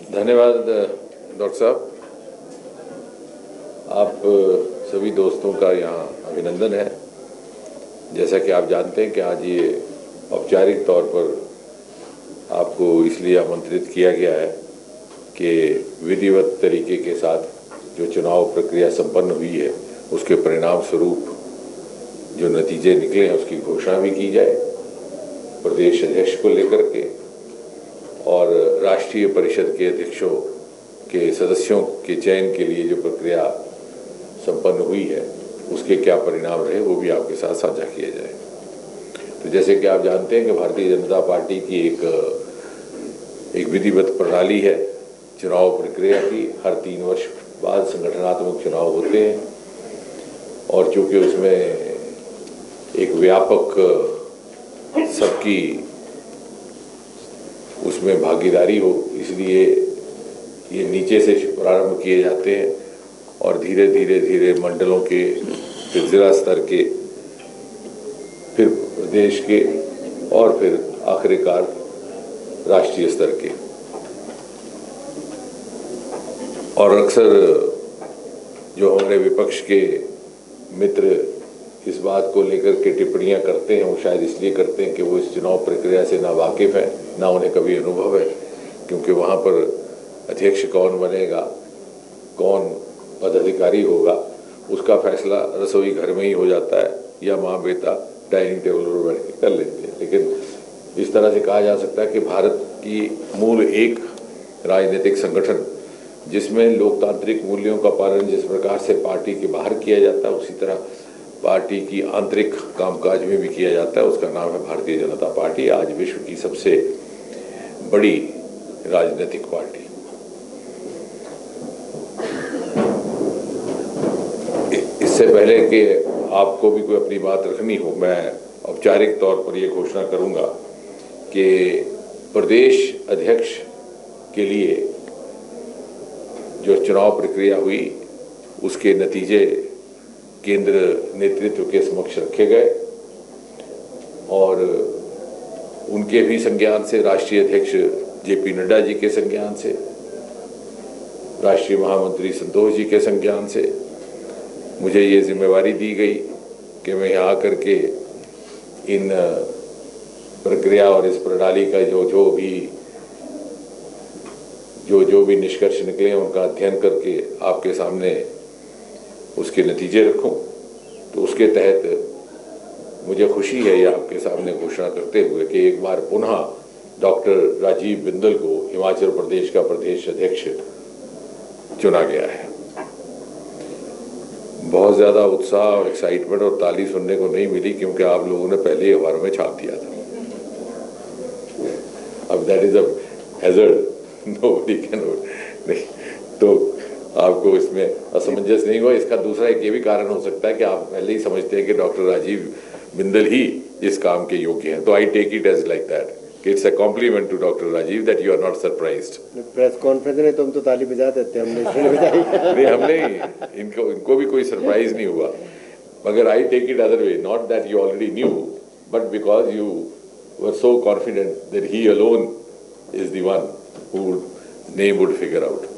धन्यवाद डॉक्टर साहब। आप सभी दोस्तों का यहाँ अभिनंदन है। जैसा कि आप जानते हैं कि आज ये औपचारिक तौर पर आपको इसलिए आमंत्रित किया गया है कि विधिवत तरीके के साथ जो चुनाव प्रक्रिया संपन्न हुई है उसके परिणाम स्वरूप जो नतीजे निकले हैं उसकी घोषणा भी की जाए, प्रदेश अध्यक्ष को लेकर के और राष्ट्रीय परिषद के अध्यक्षों के सदस्यों के चयन के लिए जो प्रक्रिया संपन्न हुई है उसके क्या परिणाम रहे वो भी आपके साथ साझा किया जाए। तो जैसे कि आप जानते हैं कि भारतीय जनता पार्टी की एक विधिवत प्रणाली है चुनाव प्रक्रिया की। हर 3 वर्ष बाद संगठनात्मक चुनाव होते हैं और चूंकि उसमें एक व्यापक सबकी उसमें भागीदारी हो, इसलिए ये नीचे से प्रारंभ किए जाते हैं और धीरे धीरे मंडलों के, फिर जिला स्तर के, फिर प्रदेश के और फिर आखिरकार राष्ट्रीय स्तर के। और अक्सर जो हमारे विपक्ष के मित्र इस बात को लेकर के टिप्पणियां करते हैं वो शायद इसलिए करते हैं कि वो इस चुनाव प्रक्रिया से ना वाकिफ़ है, ना उन्हें कभी अनुभव है, क्योंकि वहाँ पर अध्यक्ष कौन बनेगा, कौन पदाधिकारी होगा, उसका फैसला रसोई घर में ही हो जाता है या माँ बेटा डाइनिंग टेबल पर बैठ के कर लेते हैं। लेकिन इस तरह से कहा जा सकता है कि भारत की मूल एक राजनीतिक संगठन जिसमें लोकतांत्रिक मूल्यों का पालन जिस प्रकार से पार्टी के बाहर किया जाता है उसी तरह पार्टी की आंतरिक कामकाज में भी किया जाता है, उसका नाम है भारतीय जनता पार्टी। आज विश्व की सबसे बड़ी राजनीतिक पार्टी। इससे पहले कि आपको भी कोई अपनी बात रखनी हो, मैं औपचारिक तौर पर यह घोषणा करूंगा कि प्रदेश अध्यक्ष के लिए जो चुनाव प्रक्रिया हुई उसके नतीजे केंद्र नेतृत्व के समक्ष रखे गए और उनके भी संज्ञान से, राष्ट्रीय अध्यक्ष जेपी नड्डा जी के संज्ञान से, राष्ट्रीय महामंत्री संतोष जी के संज्ञान से मुझे ये जिम्मेवारी दी गई कि मैं यहाँ आकर के इन प्रक्रिया और इस प्रणाली का जो भी निष्कर्ष निकले उनका अध्ययन करके आपके सामने उसके नतीजे रखूं। तो उसके तहत मुझे खुशी है ये आपके सामने घोषणा करते हुए कि एक बार पुनः डॉक्टर राजीव बिंदल को हिमाचल प्रदेश का प्रदेश अध्यक्ष चुना गया है। बहुत ज़्यादा उत्साह और एक्साइटमेंट और ताली सुनने को नहीं मिली क्योंकि आप लोगों ने पहले ही अखबारों में छाप दिया था। अब that is a hazard, nobody can नहीं, तो आपको इसमें असमंजस नहीं हुआ। इसका दूसरा एक ये भी कारण हो सकता है कि आप पहले ही समझते हैं कि डॉक्टर राजीव बिंदल ही इस काम के योग्य हैं। तो I take it as like that, it's a compliment to doctor Rajiv that you are not surprised. Press conference में तो हम तो ताली बजा देते हैं, हमने बजाई नहीं, हमने इनको भी कोई सरप्राइज नहीं हुआ, मगर I take it other way, not that you already knew but because you were so confident that he alone is the one who name would figure out.